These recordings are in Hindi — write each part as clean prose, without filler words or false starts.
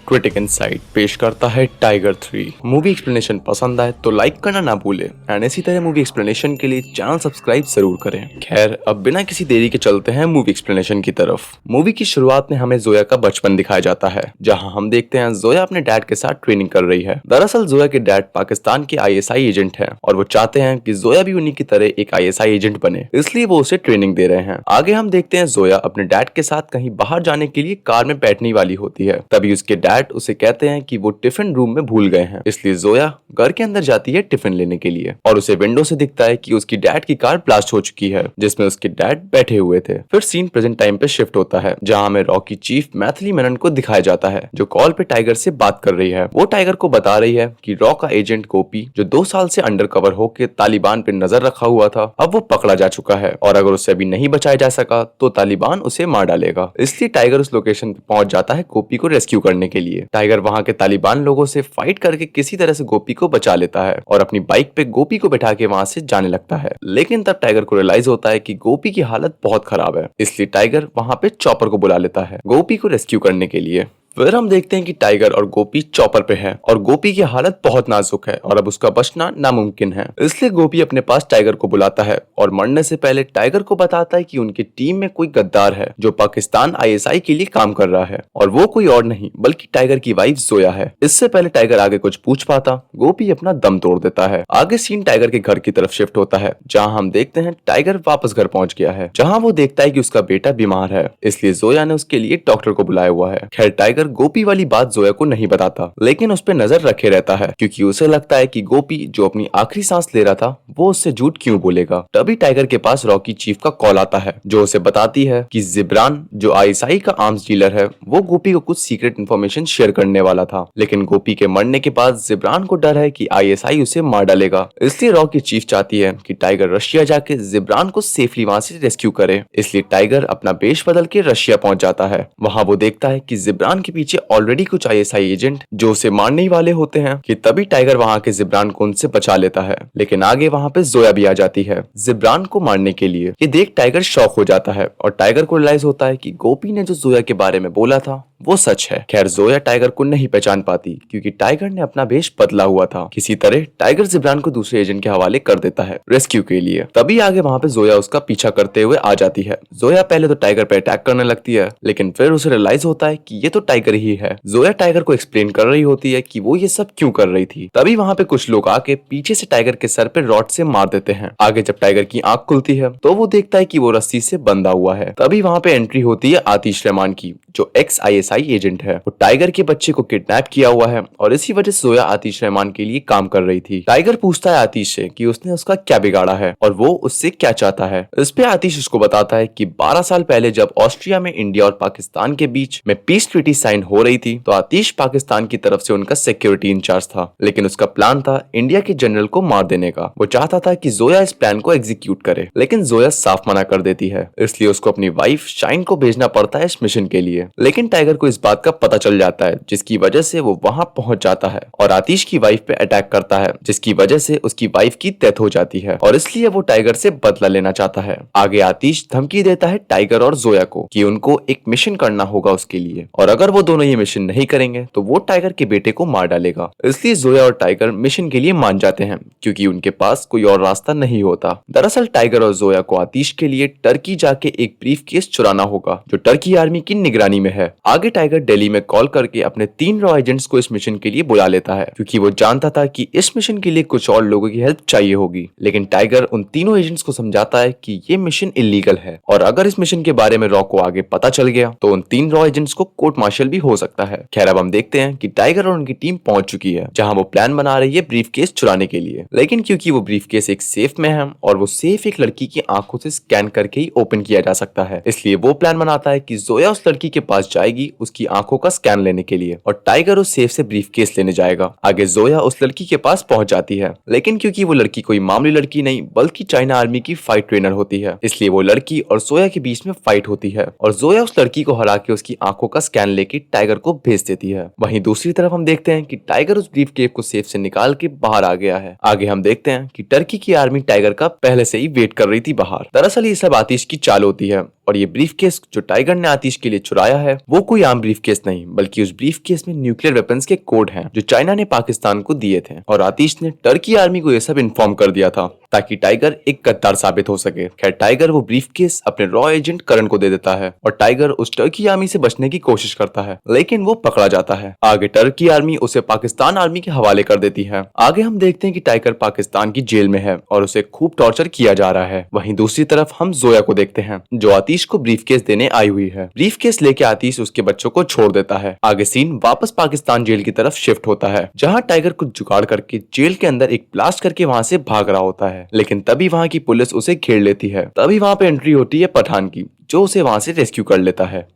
क्रिटिक इनसाइट पेश करता है टाइगर 3। मूवी एक्सप्लेनेशन पसंद आए तो लाइक करना ना भूले एंड इसी तरह मूवी एक्सप्लेनेशन के लिए चैनल सब्सक्राइब जरूर करें। खैर अब बिना किसी देरी के चलते हैं मूवी एक्सप्लेनेशन की तरफ। मूवी की शुरुआत में हमें जोया का बचपन दिखाया जाता है, जहां हम देखते हैं जोया अपने डैड के साथ ट्रेनिंग कर रही है। दरअसल जोया के डैड पाकिस्तान के आईएसआई एजेंट हैं और वो चाहते हैं कि जोया भी उन्हीं की तरह एक आईएसआई एजेंट बने, इसलिए वो उसे ट्रेनिंग दे रहे हैं। आगे हम देखते हैं जोया अपने डैड के साथ कहीं बाहर जाने के लिए कार में बैठने वाली होती है। तभी उसके डैड उसे कहते हैं कि वो टिफिन रूम में भूल गए हैं, इसलिए जोया घर के अंदर जाती है टिफिन लेने के लिए और उसे विंडो से दिखता है कि उसकी डैड की कार ब्लास्ट हो चुकी है, जिसमें उसके डैड बैठे हुए थे। फिर सीन प्रेजेंट टाइम पे शिफ्ट होता है, जहां हमें रॉकी चीफ मैथिली मेनन को दिखाया जाता है, जो कॉल पे टाइगर से बात कर रही है। वो टाइगर को बता रही है कि रॉ का एजेंट गोपी, जो 2 साल से अंडर कवर होकर तालिबान पे नजर रखा हुआ था, अब वो पकड़ा जा चुका है और अगर उसे अभी नहीं बचाया जा सका तो तालिबान उसे मार डालेगा। इसलिए टाइगर उस लोकेशन पे पहुंच जाता है गोपी को रेस्क्यू करने के लिए। टाइगर वहां के तालिबान लोगों से फाइट करके किसी तरह से गोपी को बचा लेता है और अपनी बाइक पे गोपी को बैठा के वहां से जाने लगता है। लेकिन तब टाइगर को रियलाइज होता है कि गोपी की हालत बहुत खराब है, इसलिए टाइगर वहां पे चॉपर को बुला लेता है गोपी को रेस्क्यू करने के लिए। फिर हम देखते हैं कि टाइगर और गोपी चॉपर पे है और गोपी की हालत बहुत नाजुक है और अब उसका बचना नामुमकिन है। इसलिए गोपी अपने पास टाइगर को बुलाता है और मरने से पहले टाइगर को बताता है कि उनकी टीम में कोई गद्दार है जो पाकिस्तान आईएसआई के लिए काम कर रहा है और वो कोई और नहीं बल्कि टाइगर की वाइफ जोया है। इससे पहले टाइगर आगे कुछ पूछ पाता, गोपी अपना दम तोड़ देता है। आगे सीन टाइगर के घर की तरफ शिफ्ट होता है, जहाँ हम देखते हैं टाइगर वापस घर पहुंच गया है, जहाँ वो देखता है कि उसका बेटा बीमार है, इसलिए जोया ने उसके लिए डॉक्टर को बुलाया हुआ है। खैर टाइगर गोपी वाली बात जोया को नहीं बताता, लेकिन उस पर नजर रखे रहता है, क्योंकि उसे लगता है कि गोपी जो अपनी आखिरी सांस ले रहा था वो उससे झूठ क्यों बोलेगा। तभी टाइगर के पास रॉकी चीफ का कॉल आता है, जो उसे बताती है कि जिब्रान जो आईएसआई का आर्म्स डीलर है वो गोपी को कुछ सीक्रेट इन्फॉर्मेशन शेयर करने वाला था, लेकिन गोपी के मरने के बाद जिब्रान को डर है कि आईएसआई उसे मार डालेगा। इसलिए रॉकी चीफ चाहती है कि टाइगर रशिया जाके जिब्रान को सेफली वहां से रेस्क्यू करे। इसलिए टाइगर अपना वेश बदल के रशिया पहुंच जाता है। वहां वो देखता है कि जिब्रान के पीछे ऑलरेडी कुछ आईएसआई एजेंट जो उसे मारने ही वाले होते हैं, कि तभी टाइगर वहां के जिब्रान को उनसे बचा लेता है। लेकिन आगे वहां पे जोया भी आ जाती है जिब्रान को मारने के लिए। ये देख टाइगर शॉक हो जाता है और टाइगर को रियलाइज होता है कि गोपी ने जो जोया के बारे में बोला था वो सच है। खैर जोया टाइगर को नहीं पहचान पाती, क्योंकि टाइगर ने अपना वेश बदला हुआ था। किसी तरह टाइगर जिब्रान को दूसरे एजेंट के हवाले कर देता है रेस्क्यू के लिए। तभी आगे वहां पे जोया उसका पीछा करते हुए आ जाती है। जोया पहले तो टाइगर पे अटैक करने लगती है, लेकिन फिर उसे रियलाइज होता है कि ये तो टाइगर ही है। जोया टाइगर को एक्सप्लेन कर रही होती है कि वो ये सब क्यों कर रही थी। तभी वहां पे कुछ लोग आके पीछे से टाइगर के सर पे रॉड से मार देते हैं। आगे जब टाइगर की आंख खुलती है तो वो देखता है कि वो रस्सी से बंधा हुआ है। तभी वहां पे एंट्री होती है आतिश रहमान की, जो एक्स आईएसआई एजेंट है। वो टाइगर के बच्चे को किडनैप किया हुआ है और इसी वजह से जोया आतिश रहमान के लिए काम कर रही थी। टाइगर पूछता है आतिश से कि उसने उसका क्या बिगाड़ा है और वो उससे क्या चाहता है। इस पे आतिश उसको बताता है कि 12 साल पहले जब ऑस्ट्रिया में इंडिया और पाकिस्तान के बीच में पीस ट्रीटी साइन हो रही थी, तो आतिश पाकिस्तान की तरफ से उनका सिक्योरिटी इंचार्ज था, लेकिन उसका प्लान था इंडिया के जनरल को मार देने का। वो चाहता था कि जोया इस प्लान को एग्जीक्यूट करे, लेकिन जोया साफ मना कर देती है। इसलिए उसको अपनी वाइफ शाइन को भेजना पड़ता है इस मिशन के लिए। लेकिन टाइगर को इस बात का पता चल जाता है, जिसकी वजह से वो वहां पहुंच जाता है और आतिश की वाइफ पे अटैक करता है, जिसकी वजह से उसकी वाइफ की डेथ हो जाती है और इसलिए वो टाइगर से बदला लेना चाहता है। आगे आतिश धमकी देता है टाइगर और जोया को कि उनको एक मिशन करना होगा उसके लिए, और अगर वो दोनों ये मिशन नहीं करेंगे तो वो टाइगर के बेटे को मार डालेगा। इसलिए जोया और टाइगर मिशन के लिए मान जाते हैं, क्योंकि उनके पास कोई और रास्ता नहीं होता। दरअसल टाइगर और जोया को आतिश के लिए टर्की जाके एक ब्रीफ केस चुराना होगा, जो टर्की आर्मी की निगरानी में है। आगे टाइगर दिल्ली में कॉल करके अपने 3 रॉ एजेंट्स को इस मिशन के लिए बुला लेता है, क्योंकि वो जानता था कि इस मिशन के लिए कुछ और लोगों की हेल्प चाहिए होगी। लेकिन टाइगर उन तीनों एजेंट्स को समझाता है कि ये मिशन इलीगल है और अगर इस मिशन के बारे में रॉ को आगे पता चल गया तो उन 3 रॉ एजेंट्स को कोर्ट मार्शल भी हो सकता है। खैर अब हम देखते हैं कि टाइगर और उनकी टीम पहुंच चुकी है, जहां वो प्लान बना रही है ब्रीफ केस चुराने के लिए। लेकिन क्योंकि वो ब्रीफ केस एक सेफ में है और वो सेफ एक लड़की की आंखों से स्कैन करके ही ओपन किया जा सकता है, इसलिए वो प्लान बनाता है कि जोया उस लड़की के पास जाएगी उसकी आंखों का स्कैन लेने के लिए और टाइगर उस सेफ से ब्रीफ केस लेने जाएगा। आगे जोया उस लड़की के पास पहुंच जाती है, लेकिन क्योंकि वो लड़की कोई मामूली लड़की नहीं बल्कि चाइना आर्मी की फाइट ट्रेनर होती है, इसलिए वो लड़की और जोया के बीच में फाइट होती है और जोया उस लड़की को हरा के उसकी आंखों का स्कैन लेके टाइगर को भेज देती है। वहीं दूसरी तरफ हम देखते हैं कि टाइगर उस ब्रीफ केस को सेफ से निकाल के बाहर आ गया है। आगे हम देखते हैं कि टर्की की आर्मी टाइगर का पहले से ही वेट कर रही थी बाहर। दरअसल ये सब आतिश की चाल होती है और ये ब्रीफकेस जो टाइगर ने आतिश के लिए चुरा लाया है वो कोई आम ब्रीफ केस नहीं, बल्कि उस ब्रीफ केस में न्यूक्लियर वेपन्स के कोड हैं जो चाइना ने पाकिस्तान को दिए थे। और आतिश ने टर्की आर्मी को यह सब इन्फॉर्म कर दिया था ताकि टाइगर एक गद्दार साबित हो सके। खैर टाइगर वो ब्रीफ केस अपने रॉ एजेंट करण को दे देता है और टाइगर उस टर्की आर्मी से बचने की कोशिश करता है, लेकिन वो पकड़ा जाता है। आगे टर्की आर्मी उसे पाकिस्तान आर्मी के हवाले कर देती है। आगे हम देखते हैं कि टाइगर पाकिस्तान की जेल में है और उसे खूब टॉर्चर किया जा रहा है। वहीं दूसरी तरफ हम जोया को देखते हैं जो आतिश को ब्रीफ केस देने आई हुई है। ब्रीफ केस लेके आतिश उसके बच्चों को छोड़ देता है। आगे सीन वापस पाकिस्तान जेल की तरफ शिफ्ट होता है जहाँ टाइगर कुछ जुगाड़ करके जेल के अंदर एक ब्लास्ट करके वहाँ से भाग रहा होता है, लेकिन तभी वहाँ की पुलिस उसे घेर लेती है। तभी वहाँ पे एंट्री होती है पठान की जो उसे वहाँ से रेस्क्यू कर लेता है।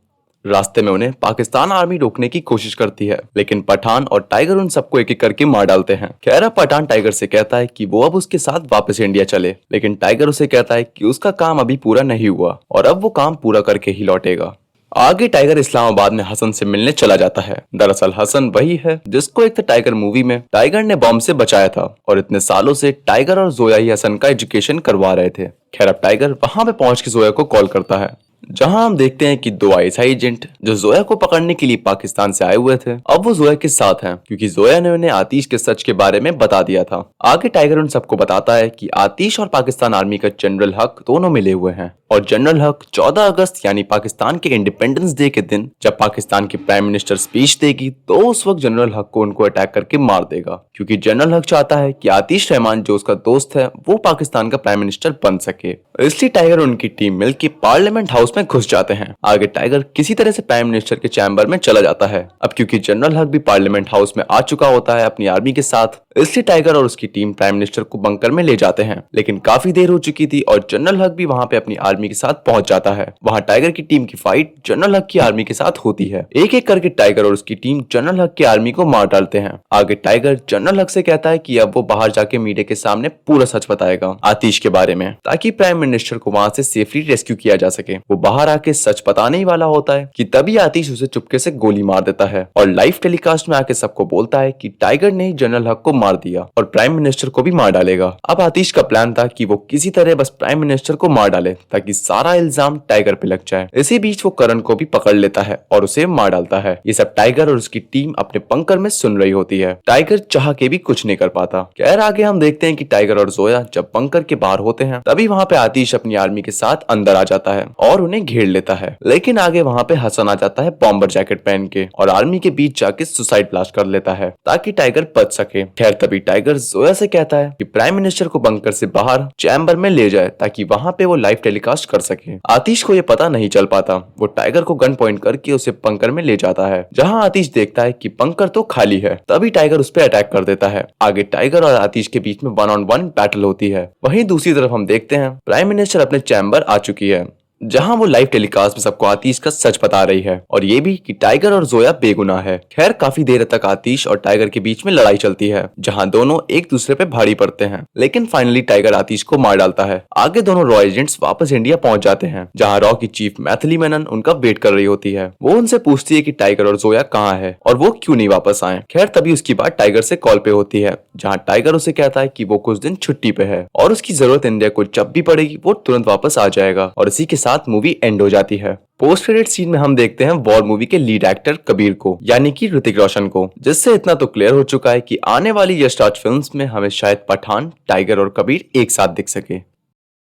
रास्ते में उन्हें पाकिस्तान आर्मी रोकने की कोशिश करती है, लेकिन पठान और टाइगर उन सबको एक एक करके मार डालते हैं। खैर पठान टाइगर से कहता है कि वो अब उसके साथ वापस इंडिया चले, लेकिन टाइगर उसे कहता है कि उसका काम अभी पूरा नहीं हुआ और अब वो काम पूरा करके ही लौटेगा। आगे टाइगर इस्लामाबाद में हसन से मिलने चला जाता है। दरअसल हसन वही है जिसको एक टाइगर मूवी में टाइगर ने बॉम्ब से बचाया था और इतने सालों से टाइगर और जोया ही हसन का एजुकेशन करवा रहे थे। खैर अब टाइगर वहां पे पहुंच के जोया को कॉल करता है, जहां हम देखते हैं कि दो आईएसआई एजेंट जो जोया को पकड़ने के लिए पाकिस्तान से आए हुए थे अब वो जोया के साथ हैं, क्योंकि जोया ने उन्हें आतिश के सच के बारे में बता दिया था। आगे टाइगर उन सबको बताता है कि आतिश और पाकिस्तान आर्मी का जनरल हक दोनों मिले हुए हैं और जनरल हक 14 अगस्त यानी पाकिस्तान के इंडिपेंडेंस डे के दिन जब पाकिस्तान की प्राइम मिनिस्टर स्पीच देगी तो उस वक्त जनरल हक को उनको अटैक करके मार देगा, क्योंकि जनरल हक चाहता है कि आतिश रहमान जो उसका दोस्त है वो पाकिस्तान का प्राइम मिनिस्टर बन सके। इसलिए टाइगर और उनकी टीम मिलकर पार्लियामेंट हाउस में घुस जाते हैं। आगे टाइगर किसी तरह से प्राइम मिनिस्टर के चैम्बर में चला जाता है। अब क्योंकि जनरल हक भी पार्लियामेंट हाउस में आ चुका होता है अपनी आर्मी के साथ, इसलिए टाइगर और उसकी टीम प्राइम मिनिस्टर को बंकर में ले जाते हैं, लेकिन काफी देर हो चुकी थी और जनरल हक भी वहां पे अपनी आर्मी के साथ पहुंच जाता है। वहां टाइगर की टीम की फाइट जनरल हक की आर्मी के साथ होती है। एक एक करके टाइगर और उसकी टीम जनरल हक की आर्मी को मार डालते हैं। आगे टाइगर जनरल हक से कहता है कि अब वो बाहर जाके मीडिया के सामने पूरा सच बताएगा आतिश के बारे में, ताकि प्राइम मिनिस्टर को वहां से सेफली रेस्क्यू किया जा सके। वो बाहर आके सच बताने ही वाला होता है कि तभी आतिश उसे चुपके से गोली मार देता है और लाइव टेलीकास्ट में आके सबको बोलता है कि टाइगर ने जनरल हक को मार दिया और प्राइम मिनिस्टर को भी मार डालेगा। अब आतिश का प्लान था कि वो किसी तरह बस प्राइम मिनिस्टर को मार डाले ताकि सारा इल्जाम टाइगर पे लग जाए। इसी बीच वो करण को भी पकड़ लेता है और उसे मार डालता है। ये सब टाइगर और उसकी टीम अपने बंकर में सुन रही होती है। टाइगर चाह के भी कुछ नहीं कर पाता। खैर आगे हम देखते हैं कि टाइगर और जोया जब बंकर के बाहर होते हैं तभी वहाँ पे आतिश अपनी आर्मी के साथ अंदर आ जाता है और उन्हें घेर लेता है, लेकिन आगे वहाँ पे हसन आ जाता है बॉम्बर जैकेट पहन के और आर्मी के बीच जाके सुसाइड ब्लास्ट कर लेता है ताकि टाइगर बच सके। खैर तभी टाइगर जोया से कहता है कि प्राइम मिनिस्टर को बंकर से बाहर चैम्बर में ले जाए ताकि वहाँ पे वो लाइव टेलीकास्ट कर सके। आतिश को ये पता नहीं चल पाता। वो टाइगर को गन पॉइंट करके उसे बंकर में ले जाता है, जहाँ आतिश देखता है कि बंकर तो खाली है। तभी टाइगर उस पर अटैक कर देता है। आगे टाइगर और आतिश के बीच में 1-on-1 बैटल होती है। वहीं दूसरी तरफ हम देखते हैं प्राइम मिनिस्टर अपने चैम्बर आ चुकी है, जहां वो लाइव टेलीकास्ट में सबको आतिश का सच बता रही है और ये भी कि टाइगर और जोया बेगुनाह है। खैर काफी देर तक आतिश और टाइगर के बीच में लड़ाई चलती है, जहां दोनों एक दूसरे पे भारी पड़ते हैं, लेकिन फाइनली टाइगर आतिश को मार डालता है। आगे दोनों रॉ एजेंट्स वापस इंडिया पहुंच जाते हैं, जहां रॉ की चीफ मैथिली मेनन उनका वेट कर रही होती है। वो उनसे पूछती है कि टाइगर और जोया कहाँ है और वो क्यों नहीं वापस आए। खैर तभी उसकी बात टाइगर से कॉल पे होती है, जहाँ टाइगर उसे कहता है कि वो कुछ दिन छुट्टी पे है और उसकी जरूरत इंडिया को जब भी पड़ेगी वो तुरंत वापस आ जाएगा। और इसी के साथ मूवी एंड हो जाती है। पोस्ट क्रेडिट सीन में हम देखते हैं वॉर मूवी के लीड एक्टर कबीर को, यानी कि ऋतिक रोशन को, जिससे इतना तो क्लियर हो चुका है कि आने वाली यश राज फिल्म्स में हमें शायद पठान, टाइगर और कबीर एक साथ दिख सके।